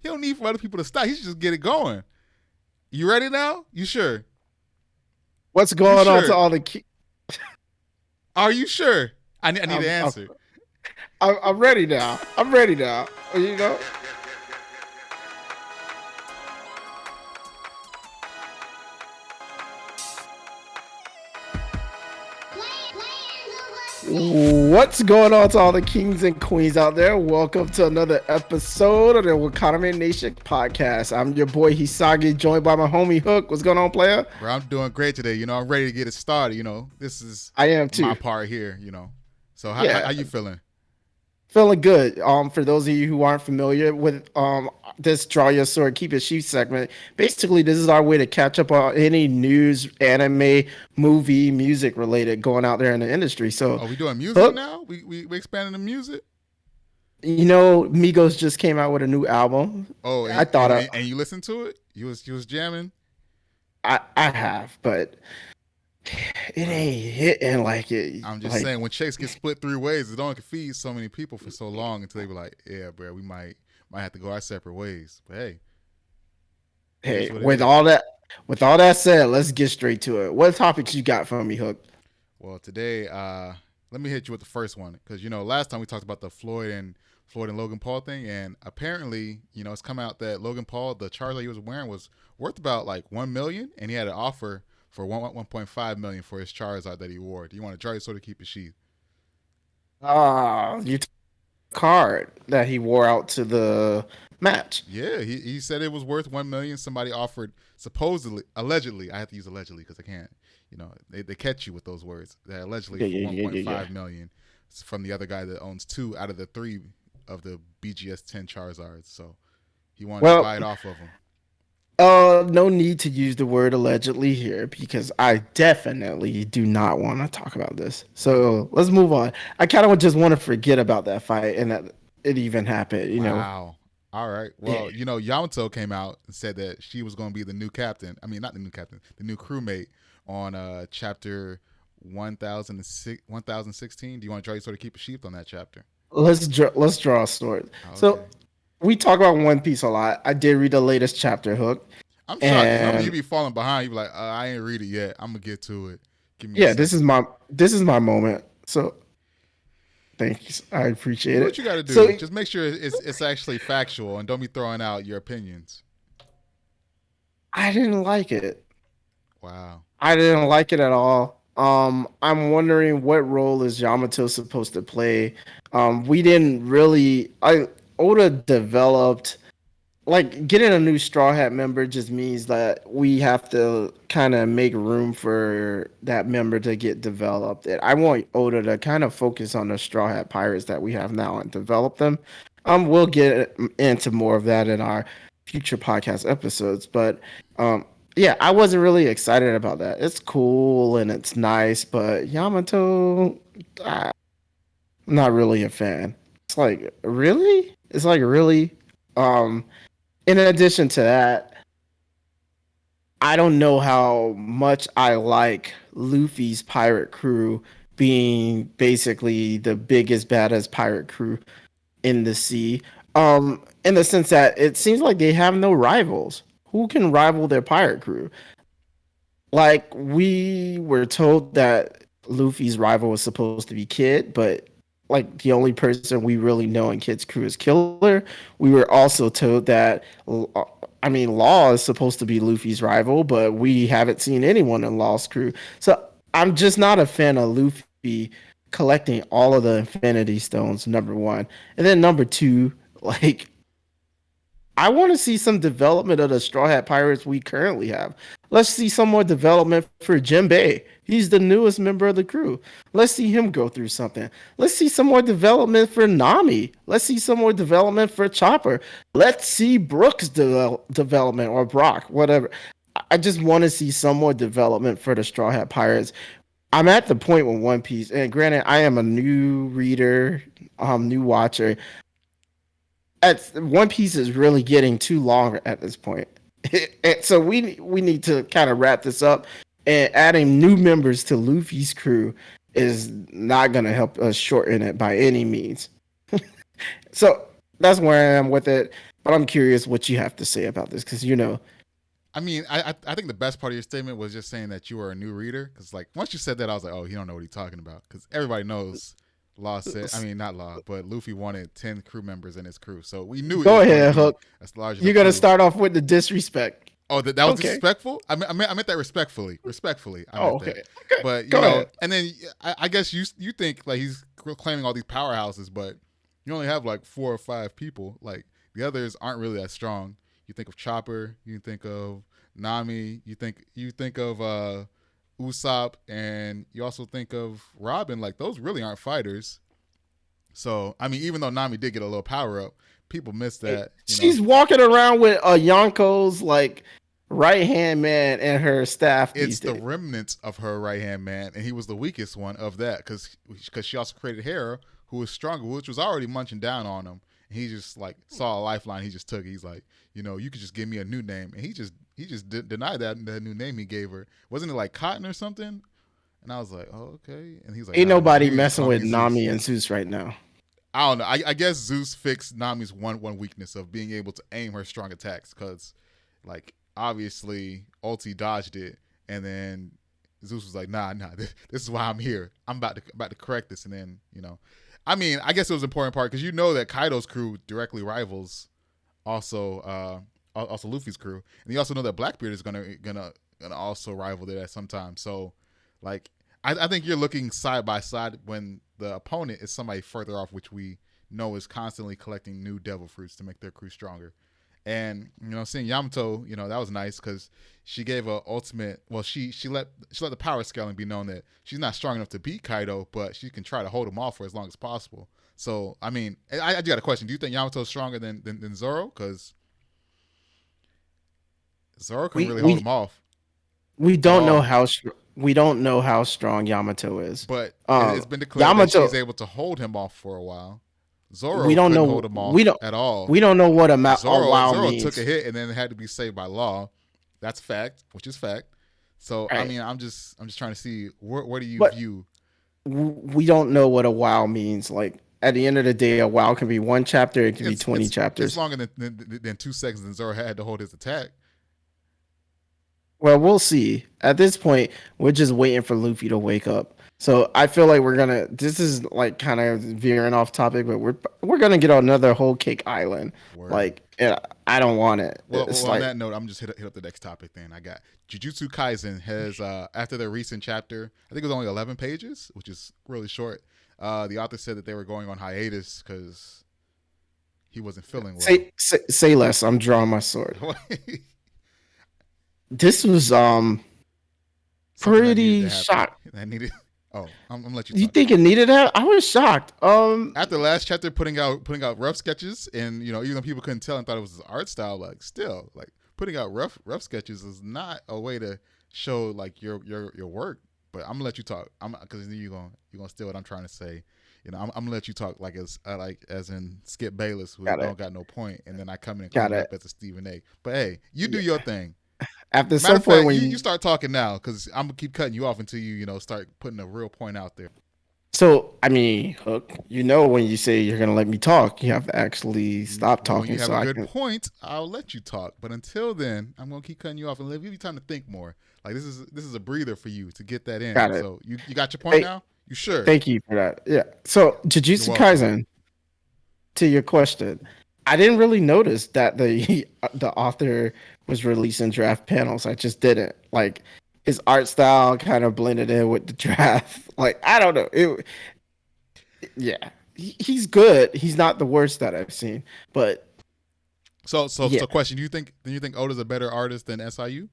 He don't need for other people to stop. He should just get it going. You ready now? You sure? What's going on to all the? Are you sure? I need the answer. I'm ready now. I'm ready now. You know. What's going on to all the kings and queens out there? Welcome to another episode of the Wakanime Nation podcast. I'm your boy Hisagi, joined by my homie Hook. What's going on, player? Bro, I'm doing great today. I'm ready to get it started. This is I am too. My part here. So how you feeling? Feeling good. For those of you who aren't familiar with this Draw Your Sword, Keep It Sheathed segment, basically this is our way to catch up on any news, anime, movie, music related going out there in the industry. So are we doing music now? We expanding the music? Migos just came out with a new album. Oh, and you listened to it? You was jamming? I have, but it ain't hitting like it. I'm just saying, when checks get split three ways, it only can feed so many people for so long until they be like, yeah, bro, we might have to go our separate ways. But hey, with all that said, let's get straight to it. What topics you got for me, Hook? Well, today, let me hit you with the first one because last time we talked about the Floyd and Logan Paul thing, and apparently, it's come out that Logan Paul, the Charizard he was wearing, was worth about like $1 million, and he had an offer for $1.5 million for his Charizard that he wore. Do you want to draw your sword to keep it sheathed? Card that he wore out to the match. Yeah, he said it was worth $1 million. Somebody offered, allegedly. I have to use allegedly because I can't. They catch you with those words. That allegedly for $1.5 million from the other guy that owns 2 out of the 3 of the BGS 10 Charizards. So he wanted to buy it off of him. No need to use the word allegedly here because I definitely do not want to talk about this. So let's move on. I kind of just want to forget about that fight and that it even happened. Wow. All right. Well, Yamato came out and said that she was going to be the new captain. I mean, not the new captain, the new crewmate on chapter 1016. Do you want to draw your sword to keep it sheathed on that chapter? Let's draw a sword. Okay. So we talk about One Piece a lot. I did read the latest chapter, Hook. I'm shocked. You be falling behind. You be like, I ain't read it yet. I'm gonna get to it. Give me this is my moment. So thanks. I appreciate it. What you got to do? So, just make sure it's actually factual and don't be throwing out your opinions. I didn't like it. Wow. I didn't like it at all. I'm wondering what role is Yamato supposed to play. We didn't really. Oda developed, like, getting a new Straw Hat member just means that we have to kind of make room for that member to get developed. And I want Oda to kind of focus on the Straw Hat Pirates that we have now and develop them. We'll get into more of that in our future podcast episodes. But yeah, I wasn't really excited about that. It's cool and it's nice, but Yamato, I'm not really a fan. It's like, really? It's like, really? In addition to that, I don't know how much I like Luffy's pirate crew being basically the biggest, baddest pirate crew in the sea. In the sense that it seems like they have no rivals. Who can rival their pirate crew? Like, we were told that Luffy's rival was supposed to be Kid, but like the only person we really know in Kid's crew is Killer. We were also told that, Law is supposed to be Luffy's rival, but we haven't seen anyone in Law's crew. So I'm just not a fan of Luffy collecting all of the Infinity Stones, number one. And then number two, like, I want to see some development of the Straw Hat Pirates we currently have. Let's see some more development for Jinbei. He's the newest member of the crew. Let's see him go through something. Let's see some more development for Nami. Let's see some more development for Chopper. Let's see Brooks' development, or Brock, whatever. I just want to see some more development for the Straw Hat Pirates. I'm at the point with One Piece, and granted, I am a new reader, new watcher. One Piece is really getting too long at this point. And so we need to kind of wrap this up, and adding new members to Luffy's crew is not going to help us shorten it by any means. So that's where I am with it. But I'm curious what you have to say about this because I mean, I think the best part of your statement was just saying that you were a new reader, because like once you said that, I was like, oh, he don't know what he's talking about, because everybody knows. Law said, I mean, not Law, but Luffy wanted 10 crew members in his crew, so we knew it go was going to ahead, be Hook. a large enough You're gonna crew. start off with the disrespect. Oh, that was Okay. disrespectful. I meant that respectfully. Respectfully, I Oh, meant okay. that. Okay. But Go ahead. and then I guess you think like he's claiming all these powerhouses, but you only have like 4 or 5 people. Like the others aren't really that strong. You think of Chopper. You think of Nami. You think of Usopp, and you also think of Robin. Like those really aren't fighters. So I mean, even though Nami did get a little power up, people miss that. She's walking around with Yonko's like right hand man and her staff. It's the remnants of her right hand man, and he was the weakest one of that because she also created Hera, who was stronger, which was already munching down on him. And he just like saw a lifeline. He just took it. He's like, you could just give me a new name, and he just denied that new name he gave her. Wasn't it like Cotton or something? And I was like, oh, okay. And he's like, ain't nobody you messing call me with Zeus. Nami and Zeus right now. I don't know. I guess Zeus fixed Nami's one weakness of being able to aim her strong attacks, because like obviously Ulti dodged it, and then Zeus was like, nah, this is why I'm here. I'm about to correct this. And then I mean, I guess it was an important part because that Kaido's crew directly rivals also Luffy's crew, and you also know that Blackbeard is gonna also rival it at some time. So like I think you're looking side by side when the opponent is somebody further off, which we know is constantly collecting new devil fruits to make their crew stronger. And seeing Yamato, that was nice because she gave a ultimate. Well, she let the power scaling be known that she's not strong enough to beat Kaido, but she can try to hold him off for as long as possible. So I mean, I got a question. Do you think Yamato's stronger than Zoro? Because Zoro can really hold him off. We don't know how strong Yamato is, but it's been declared that she's able to hold him off for a while. Zoro couldn't hold him off at all. We don't know what Zoro means. took a hit and then had to be saved by Law. That's fact, which is fact. So right. I mean, I'm just trying to see where do you view? We don't know what a wow means. Like at the end of the day, a wow can be 1 chapter. It can be 20 chapters. It's longer than 2 seconds. And Zoro had to hold his attack. Well, we'll see. At this point, we're just waiting for Luffy to wake up. So I feel like this is like kind of veering off topic, but we're gonna get another Whole Cake Island. Word. Like I don't want it. Well, on that note, I'm just hit up the next topic. Then I got Jujutsu Kaisen has after their recent chapter, I think it was only 11 pages, which is really short. The author said that they were going on hiatus because he wasn't feeling well. Say less. I'm drawing my sword. This was pretty shocked. I needed. Oh, I'm gonna let you. You think it needed that? I was shocked. After the last chapter, putting out rough sketches, and even though people couldn't tell and thought it was his art style, like still like putting out rough sketches is not a way to show like your work. But I'm gonna let you talk. Because you're gonna steal what I'm trying to say. I'm gonna let you talk like as in Skip Bayless, who don't got no point, and then I come in and clean up as a Stephen A. But hey, you do your thing. After some point, when you start talking now, because I'm gonna keep cutting you off until you start putting a real point out there. So I mean, Hook, when you say you're gonna let me talk, you have to actually stop talking. When you have a good point, I'll let you talk. But until then, I'm gonna keep cutting you off and give you time to think more. Like this is a breather for you to get that in. Got it. So you got your point now? You sure? Thank you for that. Yeah. So Jujutsu Kaisen. To your question, I didn't really notice that the author was releasing draft panels. I just didn't. Like his art style kind of blended in with the draft. Like I don't know. He's good. He's not the worst that I've seen. But so question: Do you think Oda's a better artist than SIU?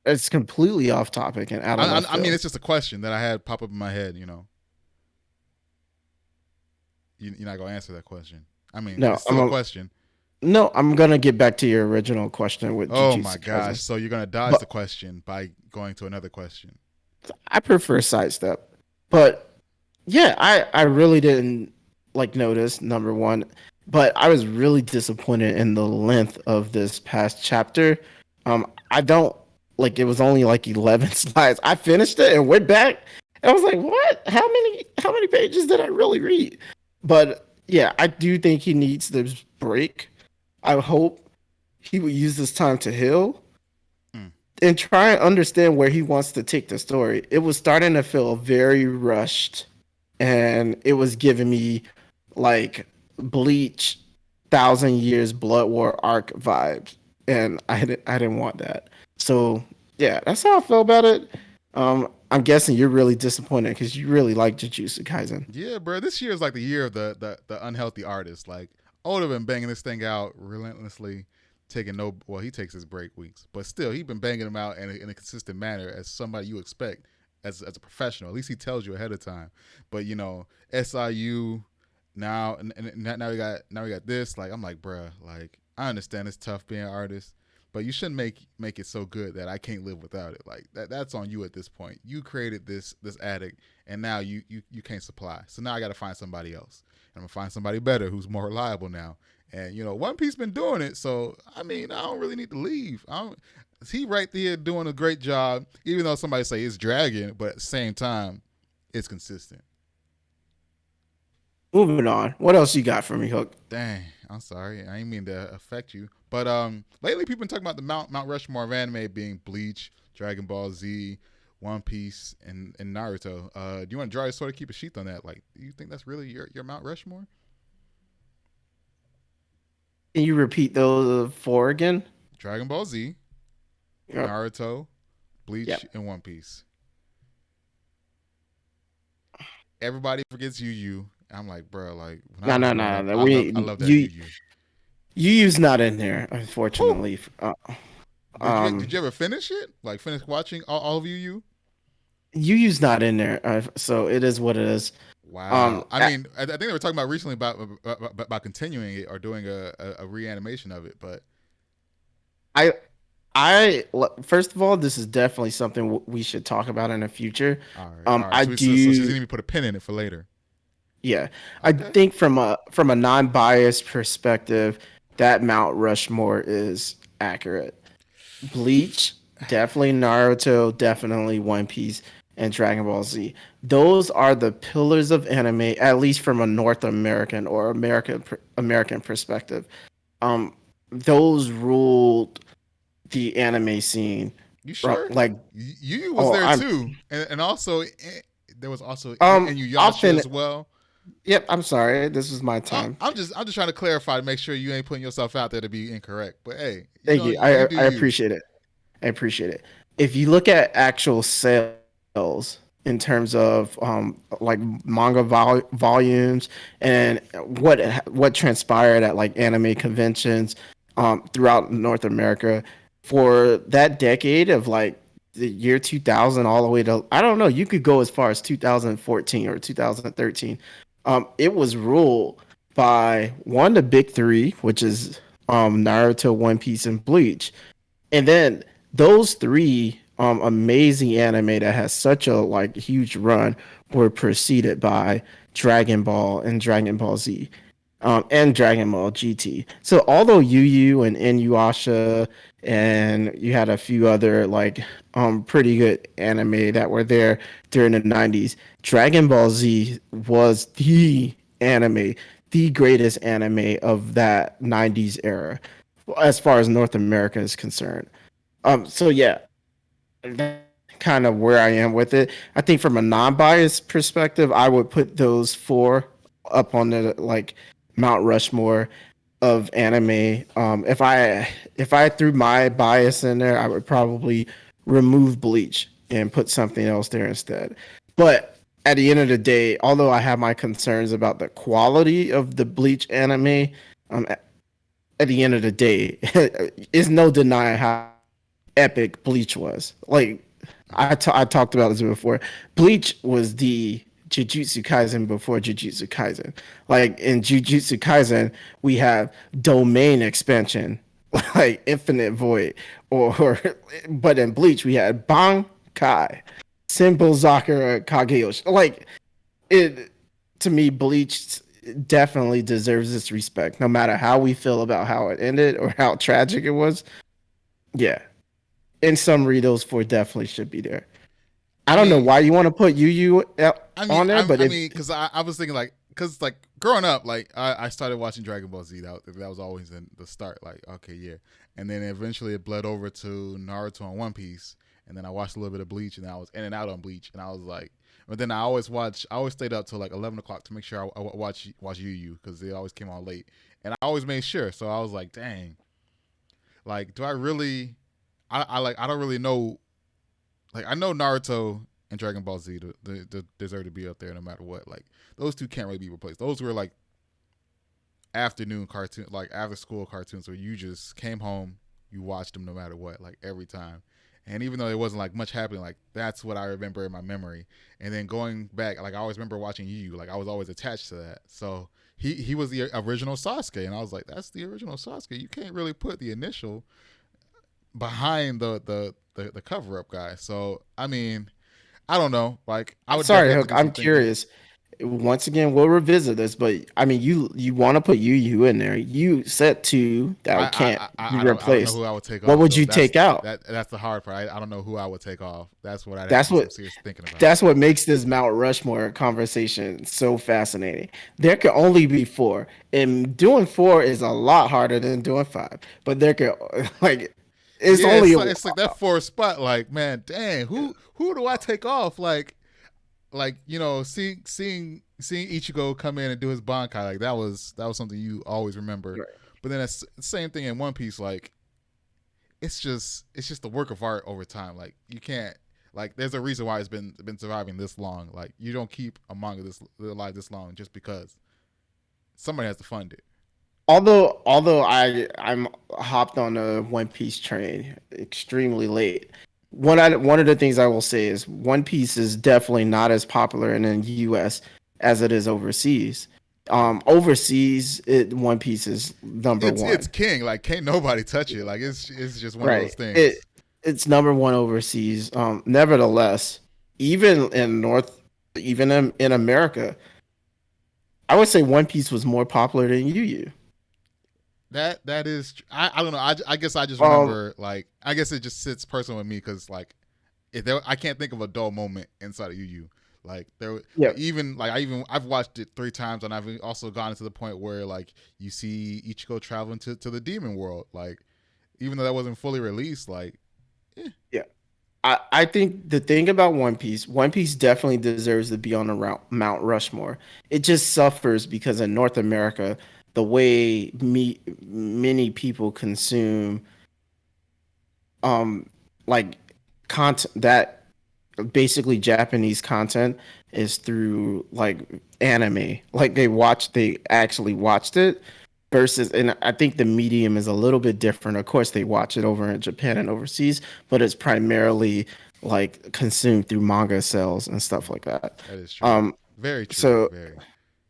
It's completely off topic and out of I mean, it's just a question that I had pop up in my head. You're not gonna answer that question. I mean, no, it's still a question. No, I'm gonna get back to your original question with. Oh my gosh! So you're gonna dodge the question by going to another question. I prefer sidestep, but yeah, I really didn't notice number one, but I was really disappointed in the length of this past chapter. I don't it was only 11 slides. I finished it and went back. And I was like, what? How many pages did I really read? But yeah, I do think he needs to break, I hope he would use this time to heal Mm. and try and understand where he wants to take the story. It was starting to feel very rushed, and it was giving me like Bleach, Thousand Years Blood War arc vibes, and I didn't want that. So yeah, that's how I felt about it. I'm guessing you're really disappointed because you really like Jujutsu Kaisen. Yeah, bro. This year is like the year of the unhealthy artist. Like Oda been banging this thing out relentlessly, taking no. Well, he takes his break weeks, but still, he been banging them out in a consistent manner as somebody you expect as a professional. At least he tells you ahead of time. But you know, SIU now and now we got this. Like I'm like, bruh, like I understand it's tough being an artist, but you shouldn't make it so good that I can't live without it. Like that's on you at this point. You created this addict, and now you can't supply. So now I got to find somebody else. And I'm gonna find somebody better who's more reliable now. And you know, One Piece been doing it, so I mean, I don't really need to leave. I don't. He right there doing a great job, even though somebody say it's dragging, but at the same time, it's consistent. Moving on. What else you got for me, Hook? Dang, I'm sorry. I didn't mean to affect you. But lately people been talking about the Mount Rushmore of anime being Bleach, Dragon Ball Z, One Piece, and Naruto. Do you want to draw your sword to keep a sheath on that? Like, do you think that's really your Mount Rushmore? Can you repeat those four again? Dragon Ball Z, Yep. Naruto, Bleach, Yep. and One Piece. Everybody forgets Yu Yu. I'm like, bro, like when I No, was no, growing no, up, no. I We love that Yu you Yu. Yu's not in there, Whew. unfortunately. Did Um, you ever finish it? Like finish watching all of Yu Yu? Yu's not in there, so it is what it is. Wow. Um, I mean, I think they were talking about recently about continuing it or doing a reanimation of it, but I first of all, this is definitely something we should talk about in the future. all right, all right. I So she's do, gonna put a pin in it for later. yeah, I Okay. think from a non-biased perspective, that Mount Rushmore is accurate. Bleach, definitely Naruto, definitely One Piece, and Dragon Ball Z. Those are the pillars of anime, at least from a North American or American perspective. Um, those ruled the anime scene. You sure? Like, Yu was oh, there I'm too, and also there was also I'll Inuyasha finish. as well. Yep, I'm sorry. This was my time. I'm just trying to clarify to make sure you ain't putting yourself out there to be incorrect. But hey, you Thank know, you. you do I you. appreciate it. I appreciate it. If you look at actual sales in terms of like manga volumes and what transpired at like anime conventions throughout North America for that decade of like the year 2000 all the way to I don't know, you could go as far as 2014 or 2013. It was ruled by one the big 3, which is Naruto, One Piece and Bleach. And then those three amazing anime that has such a like huge run were preceded by Dragon Ball and Dragon Ball Z, and Dragon Ball GT. So although Yu Yu and Inuyasha and you had a few other like pretty good anime that were there during the 90s, Dragon Ball Z was the anime, the greatest anime of that 90s era as far as North America is concerned. So yeah, that's kind of where I am with it. I think from a non-biased perspective, I would put those four up on the like Mount Rushmore of anime. If I threw my bias in there, I would probably remove Bleach and put something else there instead. But at the end of the day, although I have my concerns about the quality of the Bleach anime, at the end of the day, it's no denying how epic Bleach was. Like I talked about this before. Bleach was the Jujutsu Kaisen before Jujutsu Kaisen. Like in Jujutsu Kaisen, we have domain expansion, like Infinite Void, or but in Bleach we had Bankai, Senbou Zakura Kageyoshi. Like it to me, Bleach definitely deserves this respect, no matter how we feel about how it ended or how tragic it was. Yeah, in summary, those four definitely should be there. I I don't know mean, why you want to put Yu Yu on there, but I if mean, because I was thinking like, because like growing up, like I started watching Dragon Ball Z. That was always in the start. Like, okay, yeah, and then eventually it bled over to Naruto and One Piece, and then I watched a little bit of Bleach, and I was in and out on Bleach, and I was like, but then I always stayed up till like 11 o'clock to make sure I watch Yu Yu because they always came on late, and I always made sure. So I was like, dang, like, do I really? I don't really know. Like, I know Naruto and Dragon Ball Z deserve to be up there no matter what. Like, those two can't really be replaced. Those were like afternoon cartoon, like after school cartoons where you just came home, you watched them no matter what, like every time. And even though there wasn't like much happening, like that's what I remember in my memory. And then going back, like I always remember watching Yu Yu, like I was always attached to that. So he was the original Sasuke, and I was like, that's the original Sasuke. You can't really put the initial behind the cover up guy. So I mean, I don't know. Like I would Sorry, definitely have to Hook. do I'm some thinking. curious. Once again, we'll revisit this, but I mean, you want to put Yu in there. You said two that can't be I don't know replaced. who I would take What off would though. you take out? That's the hard part. I don't know who I would take off. That's what I'd have to That's do some what serious thinking about. that's what makes this Mount Rushmore conversation so fascinating. There can only be four, and doing four is a lot harder than doing five. But there can like it's Yeah, only it's like that fourth spot. Like man, dang, who do I take off? Like you know, seeing Ichigo come in and do his Bankai, like that was something you always remember. right. But then that's the same thing in One Piece. Like it's just the work of art over time. Like you can't like there's a reason why it's been surviving this long. Like you don't keep a manga this alive this long just because somebody has to fund it. Although I'm hopped on a One Piece train extremely late. One of the things I will say is One Piece is definitely not as popular in the U.S. as it is overseas. Overseas, One Piece is number It's one. king. Like can't nobody touch it. Like it's just one of those Right. things. It's number one overseas. Nevertheless, even in even in America, I would say One Piece was more popular than Yu Yu. That is I don't know. I guess I just Um, remember like I guess it just sits personal with me because like if there, I can't think of a dull moment inside of Yu Yu. Like there, yeah, I've watched it 3 times and I've also gotten to the point where like you see Ichigo traveling to the demon world. Like even though that wasn't fully released, like eh. yeah. I think the thing about One Piece definitely deserves to be on the Mount Rushmore. It just suffers because in North America, the way many people consume um like content that basically Japanese content is through like anime. Like they actually watched it versus, and I think the medium is a little bit different. Of course, they watch it over in Japan and overseas, but it's primarily like consumed through manga sales and stuff like that. That is true. Um, Very true. so Very.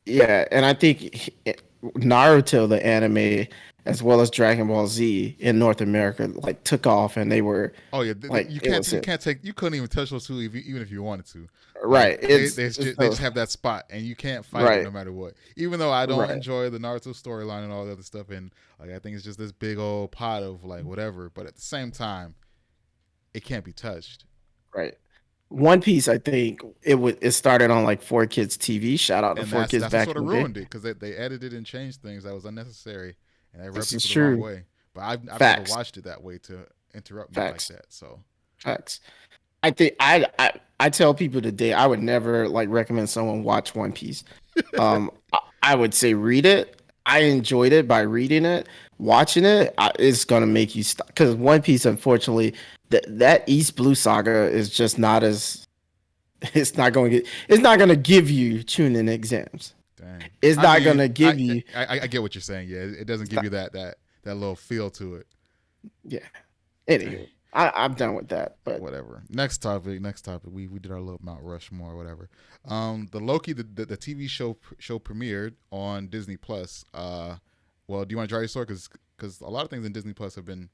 yeah, and I think Naruto, the anime, as well as Dragon Ball Z in North America, like took off, and they were Oh yeah, like it was you it. can't take you couldn't even touch those two even if you wanted to. Like Right. It's they just have that spot and you can't fight it right. no matter what. Even though I don't Right. enjoy the Naruto storyline and all the other stuff, and like I think it's just this big old pot of like whatever. But at the same time, it can't be touched. Right. One Piece, I think it started on like Four Kids TV. Shout out to And Four Kids that's what back sort of in the day. ruined it because they edited and changed things that was unnecessary and they rubbed This is people the wrong true. way. But I've never Facts. watched it that way to interrupt me like Facts. that. So Facts. I think I tell people today I would never like recommend someone watch One Piece. I would say read it. I enjoyed it by reading it. Watching it, it's gonna make you stop because One Piece, unfortunately, that East Blue saga is just not as it's not going to give you tuning exams. dang. It's I not going mean, to give you I get what you're saying. Yeah, it doesn't give you that little feel to it. yeah. Dang. Anyway, I'm done with that. But Whatever. Next topic. Next topic. We did our little Mount Rushmore, or whatever. The Loki, the TV show premiered on Disney Plus. Well, do you want to draw your sword? Because a lot of things in Disney Plus have been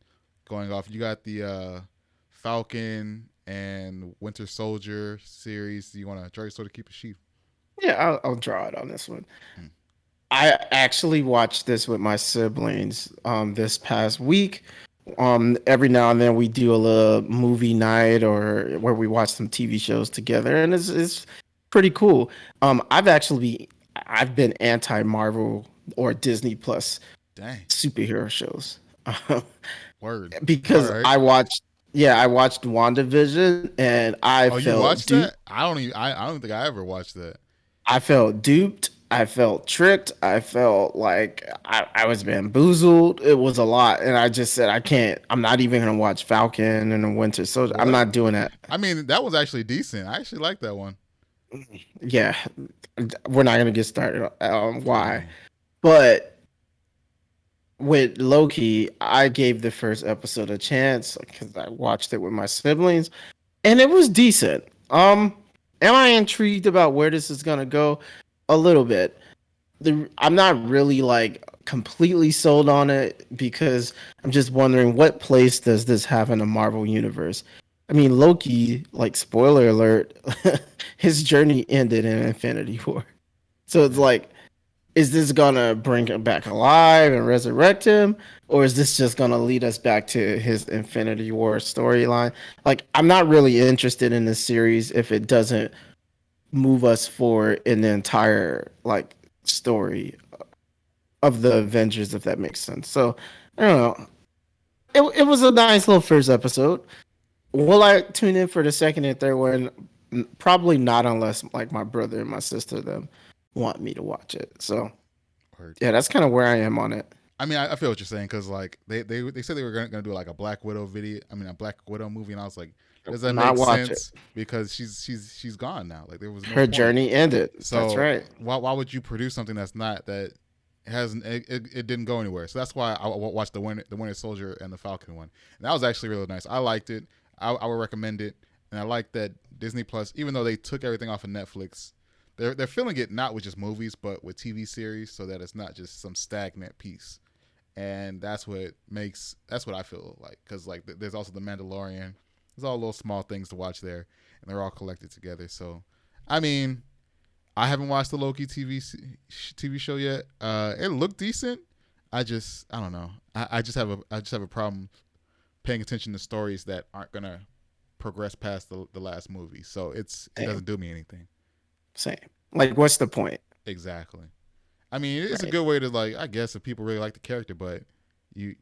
going off. You got the Falcon and Winter Soldier series. Do you want to draw your sword to keep it sheath? yeah, I'll draw it on this one. Hmm. I actually watched this with my siblings this past week. Every now and then we do a little movie night or where we watch some TV shows together, and it's pretty cool. I've actually I've been anti-Marvel or Disney Plus Dang. superhero shows. Word. All Because right. I watched WandaVision and Oh, you watched that? I don't think I ever watched that. I felt duped. I felt tricked. I felt like I was bamboozled. It was a lot. And I just said, I'm not even going to watch Falcon and the Winter Soldier. I'm What? not doing that. I mean, that was actually decent. I actually like that one. Yeah. We're not going to get started on why. Dang. But with Loki, I gave the first episode a chance because I watched it with my siblings and it was decent. Am I intrigued about where this is going to go? A little bit. I'm not really like completely sold on it because I'm just wondering what place does this have in the Marvel universe? I mean, Loki, like spoiler alert, his journey ended in Infinity War. So it's Yeah. like, is this gonna bring him back alive and resurrect him? Or is this just gonna lead us back to his Infinity War storyline? Like, I'm not really interested in this series if it doesn't move us forward in the entire like story of the Avengers, if that makes sense. So I don't know. It was a nice little first episode. Will I tune in for the second and third one? Probably not, unless like my brother and my sister them want me to watch it. So Word. yeah, that's kind of where I am on it. I mean, I feel what you're saying because like they said they were gonna do like a Black Widow video. I mean, a Black Widow movie, and I was like, does that Not make watch it. sense? Because she's gone now. Like there was no Her point. journey ended. That's So right. why would you produce something that's not that hasn't it didn't go anywhere? So that's why I watched the Winter Soldier and the Falcon one, and that was actually really nice. I liked it. I would recommend it, and I like that Disney Plus, even though they took everything off of Netflix, they're filling it not with just movies but with TV series, so that it's not just some stagnant piece. And that's what I feel like, because like there's also the Mandalorian. There's all little small things to watch there, and they're all collected together. So, I mean, I haven't watched the Loki TV show yet. It looked decent. I don't know. I just have a problem paying attention to stories that aren't gonna progress past the last movie. So it Same. doesn't do me anything. Same. Like, what's the point? Exactly. I mean, it's a Right. good way to like. I guess if people really like the character, but you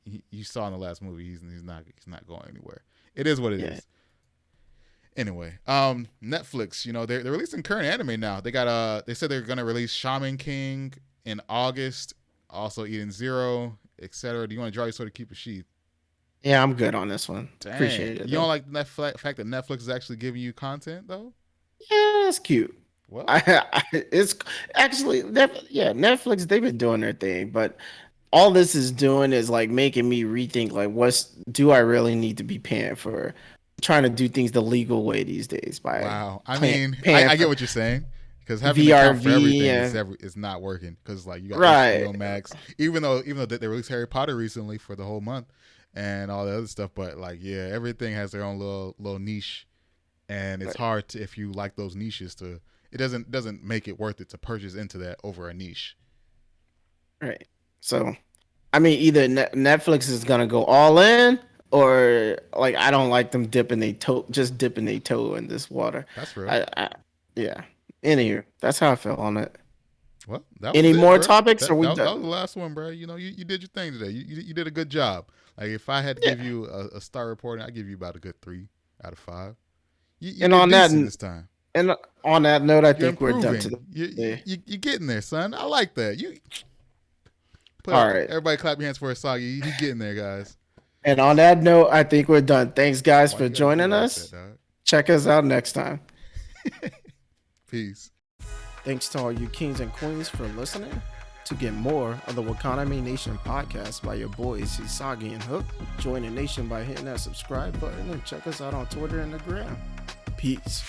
saw in the last movie, he's not going anywhere. It is what it Yeah. is. Anyway, Netflix, they're releasing current anime now. They said they're gonna release Shaman King in August, also Eden Zero, etc. Do you want to draw your sword to keep it sheathed? Yeah, I'm good on this one. Dang, Appreciate it you though. don't like the fact that Netflix is actually giving you content though? Yeah, it's cute. Well, It's actually yeah, Netflix, they've been doing their thing, but all this is doing is like making me rethink like what's do I really need to be paying for trying to do things the legal way these days by wow. I mean, paying I get for what you're saying, because having an account for VRV everything and is not working, because like you got right. HBO Max, even though they released Harry Potter recently for the whole month and all the other stuff, but like yeah, everything has their own little niche, and it's Right. hard to, if you like those niches, to it doesn't make it worth it to purchase into that over a niche. Right. So I mean either Netflix is gonna go all in or like I don't like them dipping their toe in this water. That's real. I yeah. Anywho, that's how I feel on it. Well, that was Any it, more bro. topics? Or That, we that, that was done? the last one, bro. You did your thing today. You did a good job. Like if I had to Yeah. give you a star reporting, I'd give you about a good 3 out of 5. You And did on that decent this time. and on that note, I You're think we're done improving. today. You getting there, son. I like that. You All right. everybody clap your hands for Hisagi. He getting there, guys. And on that note, I think we're done. Thanks, guys, Why for you gotta do it joining like us. that, dog? Check us out next time. Peace. Thanks to all you kings and queens for listening. To get more of the Wakanime Nation podcast by your boys Hisagi and Hooked, join the nation by hitting that subscribe button and check us out on Twitter and the gram. Peace.